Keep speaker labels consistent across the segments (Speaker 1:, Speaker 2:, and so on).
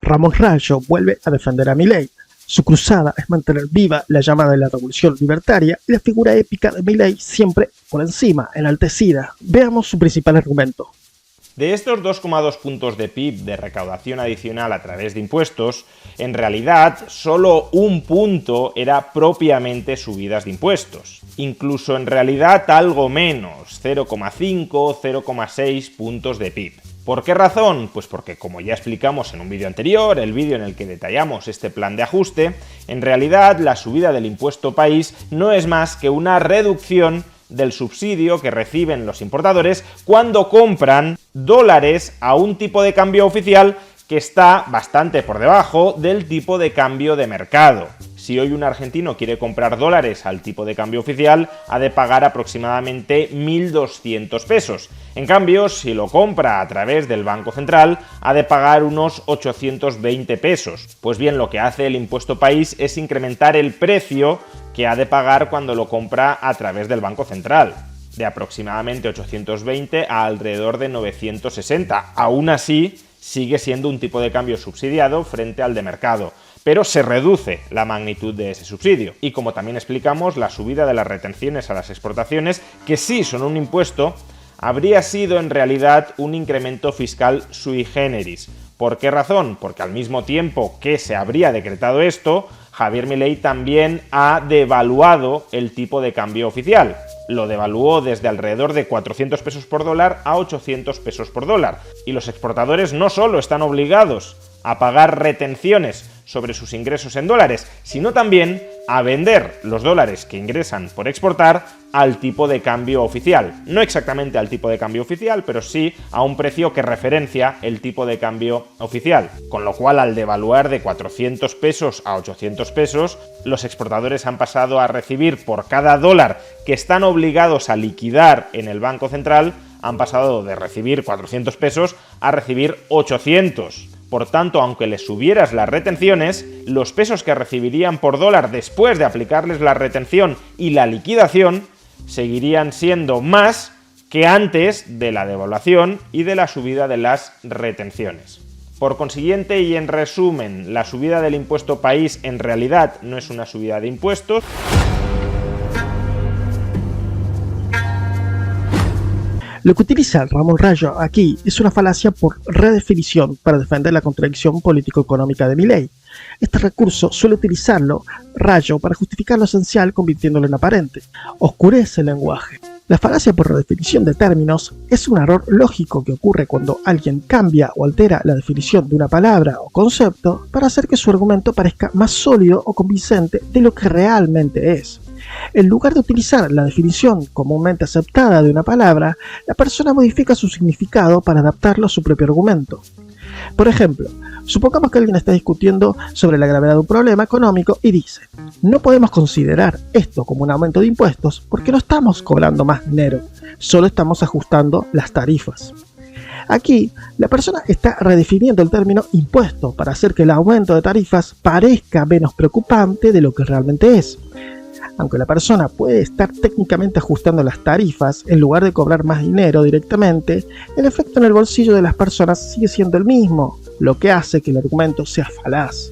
Speaker 1: Ramón Rayo vuelve a defender a Milei. Su cruzada es mantener viva la llama de la revolución libertaria y la figura épica de Milei siempre por encima, enaltecida. Veamos su principal argumento.
Speaker 2: De estos 2,2 puntos de PIB de recaudación adicional a través de impuestos, en realidad solo un punto era propiamente subidas de impuestos. Incluso en realidad algo menos, 0,5, 0,6 puntos de PIB. ¿Por qué razón? Pues porque, como ya explicamos en un vídeo anterior, el vídeo en el que detallamos este plan de ajuste, en realidad la subida del impuesto país no es más que una reducción del subsidio que reciben los importadores cuando compran dólares a un tipo de cambio oficial que está bastante por debajo del tipo de cambio de mercado. Si hoy un argentino quiere comprar dólares al tipo de cambio oficial, ha de pagar aproximadamente 1.200 pesos. En cambio, si lo compra a través del Banco Central, ha de pagar unos 820 pesos. Pues bien, lo que hace el impuesto país es incrementar el precio que ha de pagar cuando lo compra a través del Banco Central, de aproximadamente 820 a alrededor de 960. Aún así, sigue siendo un tipo de cambio subsidiado frente al de mercado, pero se reduce la magnitud de ese subsidio. Y como también explicamos, la subida de las retenciones a las exportaciones, que sí son un impuesto, habría sido en realidad un incremento fiscal sui generis. ¿Por qué razón? Porque al mismo tiempo que se habría decretado esto, Javier Milei también ha devaluado el tipo de cambio oficial. Lo devaluó desde alrededor de 400 pesos por dólar a 800 pesos por dólar. Y los exportadores no solo están obligados a pagar retenciones sobre sus ingresos en dólares, sino también a vender los dólares que ingresan por exportar al tipo de cambio oficial. No exactamente al tipo de cambio oficial, pero sí a un precio que referencia el tipo de cambio oficial. Con lo cual, al devaluar de 400 pesos a 800 pesos, los exportadores han pasado a recibir por cada dólar que están obligados a liquidar en el Banco Central, han pasado de recibir 400 pesos a recibir 800. Por tanto, aunque les subieras las retenciones, los pesos que recibirían por dólar después de aplicarles la retención y la liquidación seguirían siendo más que antes de la devaluación y de la subida de las retenciones. Por consiguiente, y en resumen, la subida del impuesto país en realidad no es una subida de impuestos.
Speaker 1: Lo que utiliza Ramón Rayo aquí es una falacia por redefinición para defender la contradicción político-económica de Milei. Este recurso suele utilizarlo Rayo para justificar lo esencial convirtiéndolo en aparente. Oscurece el lenguaje. La falacia por redefinición de términos es un error lógico que ocurre cuando alguien cambia o altera la definición de una palabra o concepto para hacer que su argumento parezca más sólido o convincente de lo que realmente es. En lugar de utilizar la definición comúnmente aceptada de una palabra, la persona modifica su significado para adaptarlo a su propio argumento. Por ejemplo, supongamos que alguien está discutiendo sobre la gravedad de un problema económico y dice: no podemos considerar esto como un aumento de impuestos porque no estamos cobrando más dinero, solo estamos ajustando las tarifas. Aquí, la persona está redefiniendo el término impuesto para hacer que el aumento de tarifas parezca menos preocupante de lo que realmente es. Aunque la persona puede estar técnicamente ajustando las tarifas en lugar de cobrar más dinero directamente, el efecto en el bolsillo de las personas sigue siendo el mismo, lo que hace que el argumento sea falaz.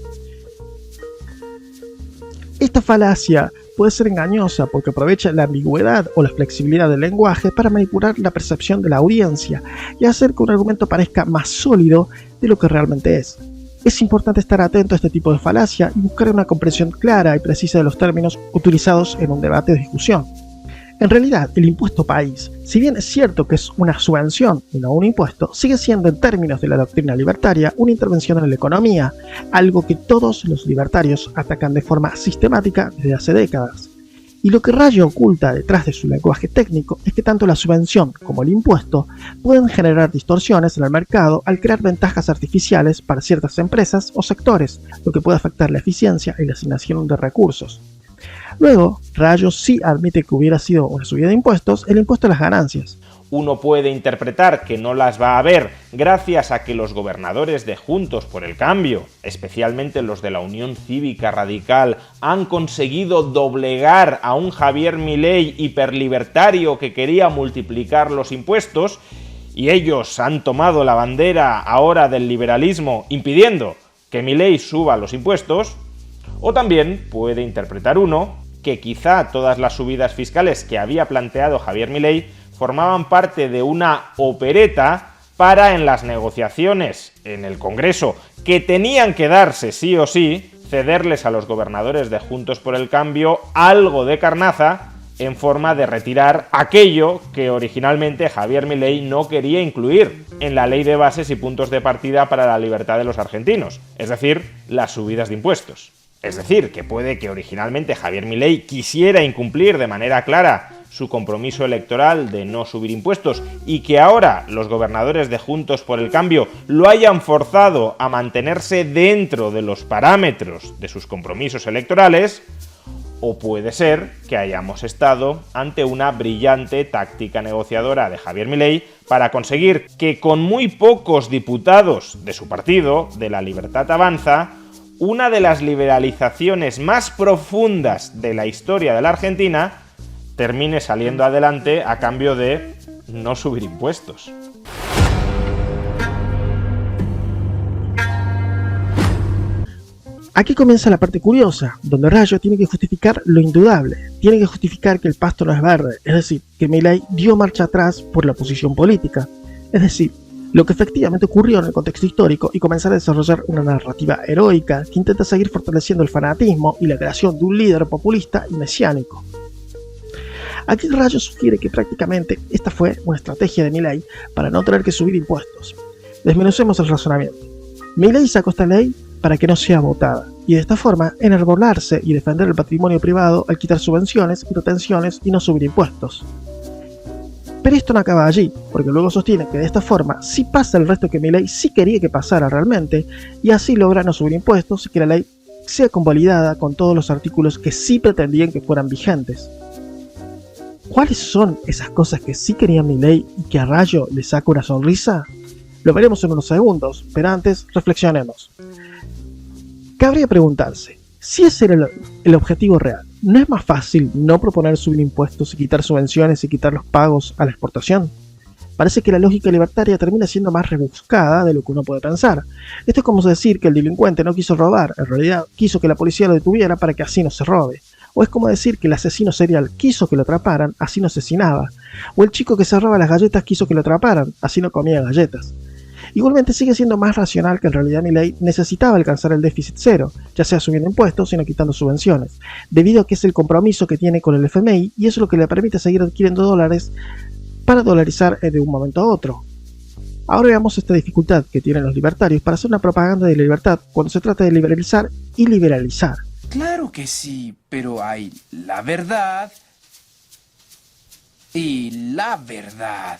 Speaker 1: Esta falacia puede ser engañosa porque aprovecha la ambigüedad o la flexibilidad del lenguaje para manipular la percepción de la audiencia y hacer que un argumento parezca más sólido de lo que realmente es. Es importante estar atento a este tipo de falacia y buscar una comprensión clara y precisa de los términos utilizados en un debate o discusión. En realidad, el impuesto país, si bien es cierto que es una subvención y no un impuesto, sigue siendo en términos de la doctrina libertaria una intervención en la economía, algo que todos los libertarios atacan de forma sistemática desde hace décadas. Y lo que Rayo oculta detrás de su lenguaje técnico es que tanto la subvención como el impuesto pueden generar distorsiones en el mercado al crear ventajas artificiales para ciertas empresas o sectores, lo que puede afectar la eficiencia y la asignación de recursos. Luego, Rayo sí admite que hubiera sido una subida de impuestos el impuesto a las ganancias.
Speaker 2: Uno puede interpretar que no las va a haber gracias a que los gobernadores de Juntos por el Cambio, especialmente los de la Unión Cívica Radical, han conseguido doblegar a un Javier Milei hiperlibertario que quería multiplicar los impuestos, y ellos han tomado la bandera ahora del liberalismo impidiendo que Milei suba los impuestos, o también puede interpretar uno que quizá todas las subidas fiscales que había planteado Javier Milei formaban parte de una opereta para, en las negociaciones en el Congreso, que tenían que darse sí o sí, cederles a los gobernadores de Juntos por el Cambio algo de carnaza en forma de retirar aquello que originalmente Javier Milei no quería incluir en la ley de bases y puntos de partida para la libertad de los argentinos, es decir, las subidas de impuestos. Es decir, que puede que originalmente Javier Milei quisiera incumplir de manera clara su compromiso electoral de no subir impuestos y que ahora los gobernadores de Juntos por el Cambio lo hayan forzado a mantenerse dentro de los parámetros de sus compromisos electorales, o puede ser que hayamos estado ante una brillante táctica negociadora de Javier Milei para conseguir que con muy pocos diputados de su partido, de La Libertad Avanza, una de las liberalizaciones más profundas de la historia de la Argentina termine saliendo adelante a cambio de no subir impuestos.
Speaker 1: Aquí comienza la parte curiosa, donde Rayo tiene que justificar lo indudable, tiene que justificar que el pasto no es verde, es decir, que Milei dio marcha atrás por la oposición política, es decir, lo que efectivamente ocurrió en el contexto histórico y comenzar a desarrollar una narrativa heroica que intenta seguir fortaleciendo el fanatismo y la creación de un líder populista y mesiánico. Aquí Rayo sugiere que prácticamente esta fue una estrategia de Milei para no tener que subir impuestos. Desmenucemos el razonamiento. Milei sacó esta ley para que no sea votada, y de esta forma enarbolarse y defender el patrimonio privado al quitar subvenciones y retenciones y no subir impuestos. Pero esto no acaba allí, porque luego sostiene que de esta forma sí pasa el resto que Milei sí quería que pasara realmente, y así logra no subir impuestos y que la ley sea convalidada con todos los artículos que sí pretendían que fueran vigentes. ¿Cuáles son esas cosas que sí quería Milei y que a Rayo le saca una sonrisa? Lo veremos en unos segundos, pero antes reflexionemos. Cabría preguntarse, si ese era el objetivo real, ¿no es más fácil no proponer subir impuestos y quitar subvenciones y quitar los pagos a la exportación? Parece que la lógica libertaria termina siendo más rebuscada de lo que uno puede pensar. Esto es como decir que el delincuente no quiso robar, en realidad quiso que la policía lo detuviera para que así no se robe. O es como decir que el asesino serial quiso que lo atraparan, así no asesinaba. O el chico que se roba las galletas quiso que lo atraparan, así no comía galletas. Igualmente sigue siendo más racional que en realidad Milei necesitaba alcanzar el déficit cero, ya sea subiendo impuestos sino quitando subvenciones, debido a que es el compromiso que tiene con el FMI y eso es lo que le permite seguir adquiriendo dólares para dolarizar de un momento a otro. Ahora veamos esta dificultad que tienen los libertarios para hacer una propaganda de libertad cuando se trata de liberalizar y liberalizar.
Speaker 3: Claro que sí, pero hay la verdad y la verdad.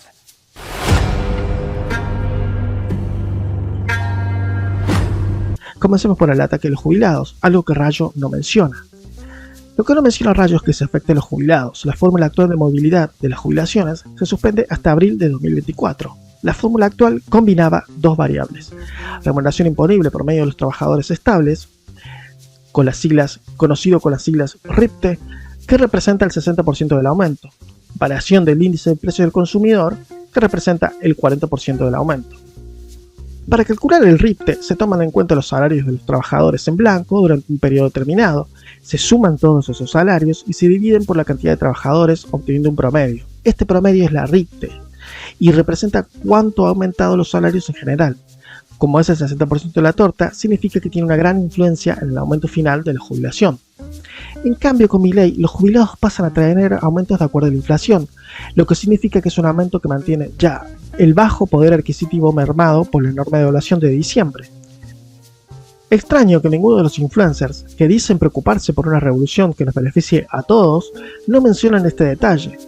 Speaker 1: Comencemos por el ataque a los jubilados, algo que Rayo no menciona. Lo que no menciona Rayo es que se afecte a los jubilados. La fórmula actual de movilidad de las jubilaciones se suspende hasta abril de 2024. La fórmula actual combinaba dos variables: remuneración imponible por medio de los trabajadores estables, conocido con las siglas RIPTE, que representa el 60% del aumento, variación del índice de precio del consumidor, que representa el 40% del aumento. Para calcular el RIPTE se toman en cuenta los salarios de los trabajadores en blanco durante un periodo determinado, se suman todos esos salarios y se dividen por la cantidad de trabajadores obteniendo un promedio. Este promedio es la RIPTE y representa cuánto ha aumentado los salarios en general. Como es el 60% de la torta, significa que tiene una gran influencia en el aumento final de la jubilación. En cambio, con Milei, los jubilados pasan a tener aumentos de acuerdo a la inflación, lo que significa que es un aumento que mantiene ya el bajo poder adquisitivo mermado por la enorme devaluación de diciembre. Extraño que ninguno de los influencers que dicen preocuparse por una revolución que nos beneficie a todos no mencionan este detalle.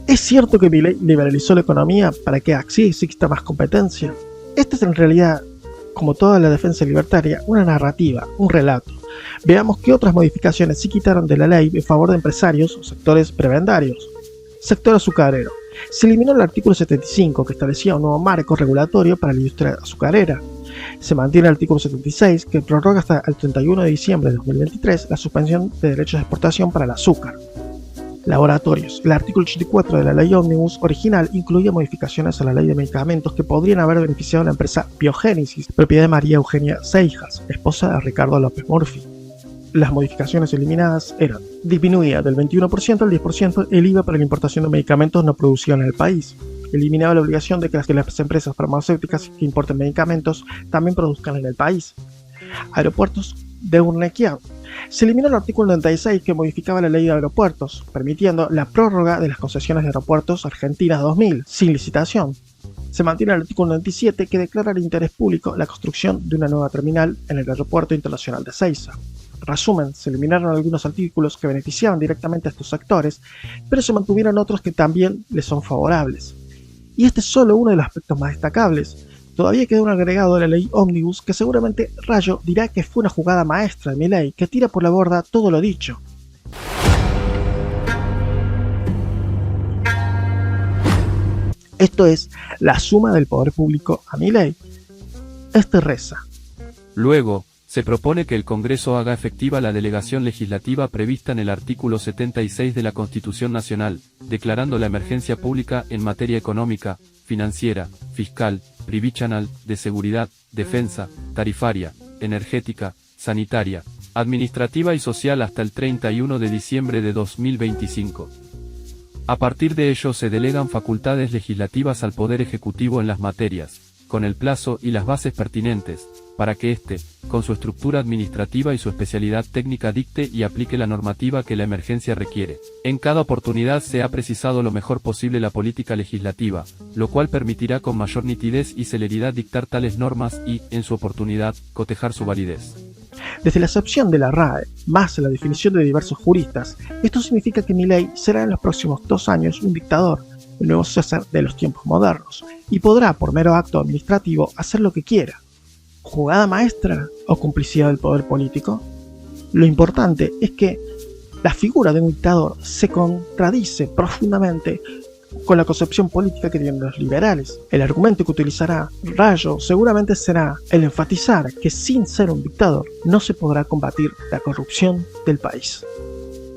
Speaker 1: ¿Es cierto que Milei liberalizó la economía para que así exista más competencia? Esta es en realidad, como toda la defensa libertaria, una narrativa, un relato. Veamos qué otras modificaciones sí quitaron de la ley en favor de empresarios o sectores prebendarios. Sector azucarero. Se eliminó el artículo 75 que establecía un nuevo marco regulatorio para la industria azucarera. Se mantiene el artículo 76 que prorroga hasta el 31 de diciembre de 2023 la suspensión de derechos de exportación para el azúcar. laboratorios. El artículo 84 de la ley Omnibus original incluía modificaciones a la ley de medicamentos que podrían haber beneficiado a la empresa Biogénesis, propiedad de María Eugenia Seijas, esposa de Ricardo López Murphy. Las modificaciones eliminadas eran: disminuía del 21% al 10% el IVA para la importación de medicamentos no producidos en el país. Eliminaba la obligación de que las empresas farmacéuticas que importen medicamentos también produzcan en el país. Aeropuertos desburocratizados. Se eliminó el artículo 96 que modificaba la ley de aeropuertos, permitiendo la prórroga de las concesiones de aeropuertos argentinas 2000, sin licitación. Se mantiene el artículo 97 que declara de interés público la construcción de una nueva terminal en el Aeropuerto Internacional de Ezeiza. Resumen, se eliminaron algunos artículos que beneficiaban directamente a estos sectores, pero se mantuvieron otros que también les son favorables. Y este es solo uno de los aspectos más destacables. Todavía queda un agregado de la ley Omnibus que seguramente Rayo dirá que fue una jugada maestra de Milei que tira por la borda todo lo dicho. Esto es la suma del poder público a Milei. Este reza.
Speaker 4: Luego, se propone que el Congreso haga efectiva la delegación legislativa prevista en el artículo 76 de la Constitución Nacional, declarando la emergencia pública en materia económica, financiera, fiscal, previsional, de seguridad, defensa, tarifaria, energética, sanitaria, administrativa y social hasta el 31 de diciembre de 2025. A partir de ello se delegan facultades legislativas al Poder Ejecutivo en las materias, con el plazo y las bases pertinentes, para que éste, con su estructura administrativa y su especialidad técnica dicte y aplique la normativa que la emergencia requiere. En cada oportunidad se ha precisado lo mejor posible la política legislativa, lo cual permitirá con mayor nitidez y celeridad dictar tales normas y, en su oportunidad, cotejar su validez.
Speaker 1: Desde la acepción de la RAE, más la definición de diversos juristas, esto significa que Milei será en los próximos 2 años un dictador, el nuevo César de los tiempos modernos, y podrá, por mero acto administrativo, hacer lo que quiera. ¿Jugada maestra o complicidad del poder político? Lo importante es que la figura de un dictador se contradice profundamente con la concepción política que tienen los liberales. El argumento que utilizará Rayo seguramente será el enfatizar que sin ser un dictador no se podrá combatir la corrupción del país.